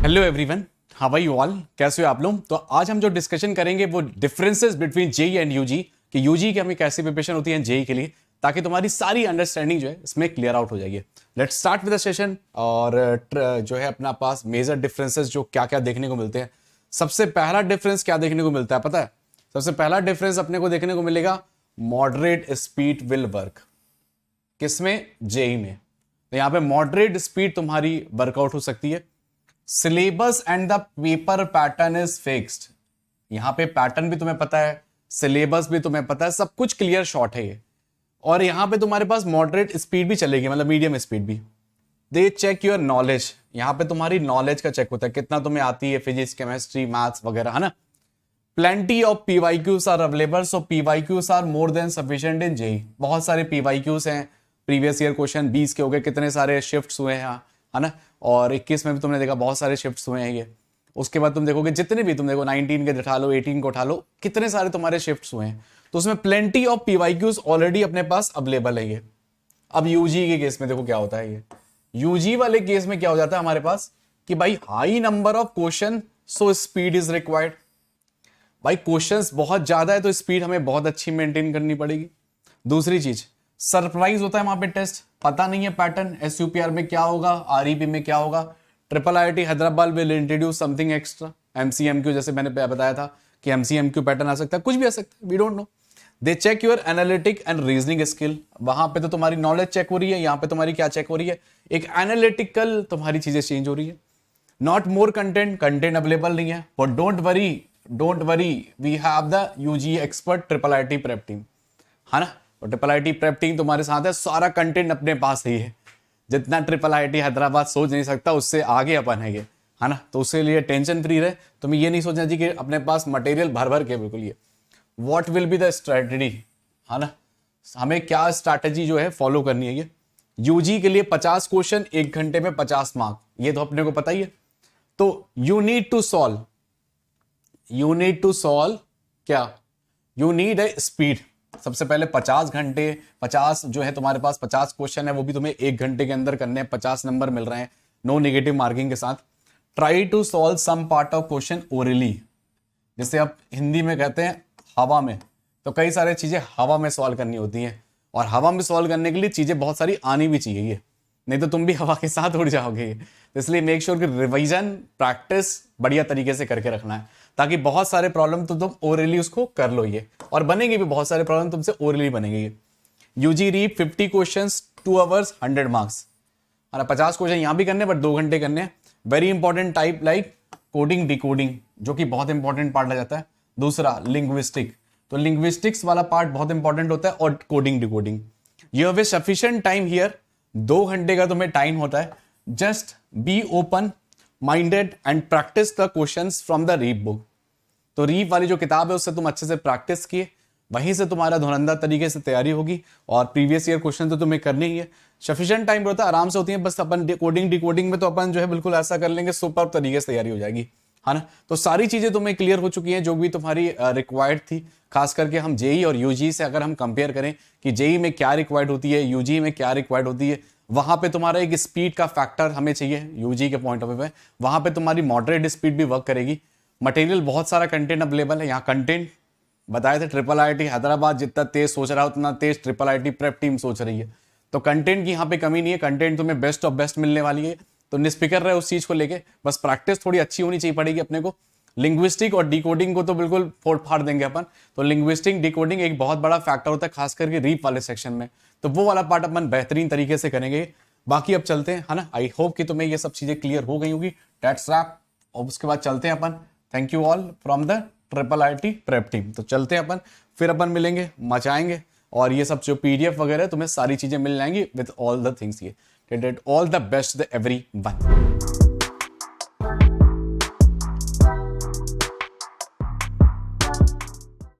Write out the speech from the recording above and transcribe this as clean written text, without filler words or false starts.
Hello everyone, how are you all? कैसे हो आप लोग? तो आज हम जो डिस्कशन करेंगे वो differences between JE and UG, कि यूजी की हमें कैसी प्रिपरेशन होती है जेई के लिए, ताकि तुम्हारी सारी अंडरस्टैंडिंग जो है इसमें क्लियर आउट हो जाएगी। Let's start with the session. और जो है अपना पास मेजर डिफरेंसेस जो क्या क्या देखने को मिलते हैं। सबसे पहला डिफरेंस क्या देखने को मिलता है पता है? सबसे पहला डिफरेंस अपने को देखने को मिलेगा मॉडरेट स्पीड विल वर्क। किसमें? जेई में। तो यहां पे मॉडरेट स्पीड तुम्हारी वर्कआउट हो सकती है। Syllabus and the paper pattern is fixed. यहां पे पैटर्न भी तुम्हें पता है, सिलेबस भी तुम्हें पता है, सब कुछ क्लियर शॉर्ट है ये। और यहां पे तुम्हारे पास मॉडरेट स्पीड भी चलेगी, मतलब मीडियम स्पीड भी। दे चेक योर नॉलेज। यहां पे तुम्हारी नॉलेज का चेक होता है, कितना तुम्हें आती है फिजिक्स, केमिस्ट्री, मैथ्स वगैरह, है ना। Plenty of PYQs are available, so PYQs are more than sufficient in JE. बहुत सारे पीवाईक्यूज हैं, प्रीवियस ईयर क्वेश्चन 20 के हो गए, कितने सारे शिफ्ट्स हुए हैं, है ना। और 21 में भी तुमने देखा बहुत सारे शिफ्ट्स हुए हैं ये। उसके बाद तुम देखोगे जितने भी तुम देखो 19 के उठा लो, 18 को उठा लो, कितने सारे तुम्हारे शिफ्ट्स हुए हैं। तो उसमें प्लेंटी ऑफ पीवाईक्यूज ऑलरेडी अपने पास अवेलेबल है ये। अब यूजी के केस में देखो क्या होता है ये। यूजी वाले केस में क्या हो जाता है हमारे पास कि भाई high number of question, so speed is required. भाई क्वेश्चंस बहुत ज्यादा है तो स्पीड हमें बहुत अच्छी मेंटेन करनी पड़ेगी। दूसरी चीज, सरप्राइज होता है वहां पे टेस्ट, पता नहीं है पैटर्न एसयूपीआर में क्या होगा, आरईपी में क्या होगा। Triple IIT Hyderabad will introduce something extra, MCMQ, जैसे मैंने बताया था कि एमसीएमक्यू पैटर्न आ सकता है, कुछ भी आ सकता है, we don't know. They check your analytic and reasoning skill. वहां पे तो तुम्हारी नॉलेज चेक हो रही है, यहाँ पे तुम्हारी क्या चेक हो रही है, एक एनालिटिकल तुम्हारी चीजें चेंज हो रही है। Not more content, content available नहीं है, but don't worry, we have the UG expert triple IT prep team, है ना। और ट्रिपल आईटी प्रेप टीम तुम्हारे साथ है, सारा कंटेंट अपने पास ही है। जितना ट्रिपल आईटी हैदराबाद सोच नहीं सकता उससे आगे अपन है ये, है ना। तो उसके लिए टेंशन फ्री रहे, तुम्हें ये नहीं सोचना चाहिए कि अपने पास मटेरियल भर भर के, बिल्कुल ये what will be the strategy, है ना। हमें क्या स्ट्रैटेजी जो है फॉलो करनी है ये। यूजी के लिए 50 क्वेश्चन, 1 घंटे में 50 मार्क, ये तो अपने को पता ही है। तो यू नीड टू सॉल्व क्या? You need a speed. सबसे पहले 50 घंटे, 50 जो है तुम्हारे पास 50 क्वेश्चन है, वो भी तुम्हें 1 घंटे के अंदर करने हैं, 50 नंबर मिल रहे हैं, नो नेगेटिव मार्किंग के साथ। Try to solve some part of question orally, जिसे आप हिंदी में कहते हैं हवा में। तो कई सारी चीजें हवा में सॉल्व करनी होती हैं, और हवा में सॉल्व करने के लिए चीजें बहुत सारी आनी भी चाहिए ये, नहीं तो तुम भी हवा के साथ उड़ जाओगे। तो इसलिए मेक श्योर कि रिवीजन, प्रैक्टिस बढ़िया तरीके से करके रखना है, ताकि बहुत सारे प्रॉब्लम तो तुम ओरली उसको कर लो ये, और बनेंगे भी बहुत सारे प्रॉब्लम तुमसे ओरली बनेंगे ये। UG read 50 questions 2 hours 100 marks, 50 question यहां भी करने, बट 2 घंटे करने हैं। Very important type like coding decoding, जो कि बहुत इंपॉर्टेंट पार्ट लग जाता है। दूसरा लिंग्विस्टिक, तो लिंग्विस्टिक्स वाला पार्ट बहुत इंपॉर्टेंट होता है, और coding decoding. You have a sufficient time here, 2 घंटे का तुम्हें टाइम होता है। Just be open minded and practice the questions from the reap book. तो रीप वाली जो किताब है उससे तुम अच्छे से प्रैक्टिस किए, वहीं से तुम्हारा धुरंधर तरीके से तैयारी होगी। और प्रीवियस ईयर क्वेश्चन तो तुम्हें करने ही है। सफिशिएंट टाइम होता है, आराम से होती है, बस अपन कोडिंग डिकोडिंग में तो अपन जो है बिल्कुल ऐसा कर लेंगे, सुपर तरीके से तैयारी हो जाएगी, है ना। तो सारी चीजें तुम्हें क्लियर हो चुकी हैं जो भी तुम्हारी रिक्वायर्ड थी। खास करके हम जेई और यूजी से अगर हम कंपेयर करें कि जेई में क्या रिक्वायर्ड होती है, यूजी में क्या रिक्वायर्ड होती है, वहां पे तुम्हारा एक स्पीड का फैक्टर हमें चाहिए यूजी के पॉइंट ऑफ व्यू में। वहां पे तुम्हारी मॉडरेट स्पीड भी वर्क करेगी। मटेरियल बहुत सारा कंटेंट अवेलेबल है। यहाँ कंटेंट बताए थे, ट्रिपल आईआईटी हैदराबाद जितना तेज सोच रहा है उतना तेज ट्रिपल आईआईटी प्रेप टीम सोच रही है। तो कंटेंट की यहाँ पे कमी नहीं है, कंटेंट तुम्हें बेस्ट ऑफ बेस्ट मिलने वाली है। तो निष्फिक्र रहे उस चीज को लेके, बस प्रैक्टिस थोड़ी अच्छी होनी चाहिए पड़ेगी अपने को। लिंग्विस्टिक और डिकोडिंग को तो बिल्कुल फोड़ फाड़ देंगे अपन। तो लिंग्विस्टिक डिकोडिंग एक बहुत बड़ा फैक्टर होता है, खास करके रीप वाले सेक्शन में। तो वो वाला पार्ट अपन बेहतरीन तरीके से करेंगे। बाकी अब चलते हैं, है ना। आई होप कि तुम्हें ये सब चीजें क्लियर हो गई होगी। That's wrap. और उसके बाद चलते हैं अपन। Thank you all from the triple IIT prep team. तो चलते हैं अपन, फिर अपन मिलेंगे, मचाएंगे। और ये सब जो पीडीएफ वगैरह तुम्हें सारी चीजें मिल जाएंगी विद ऑल द थिंग्स। ये all the best the every one.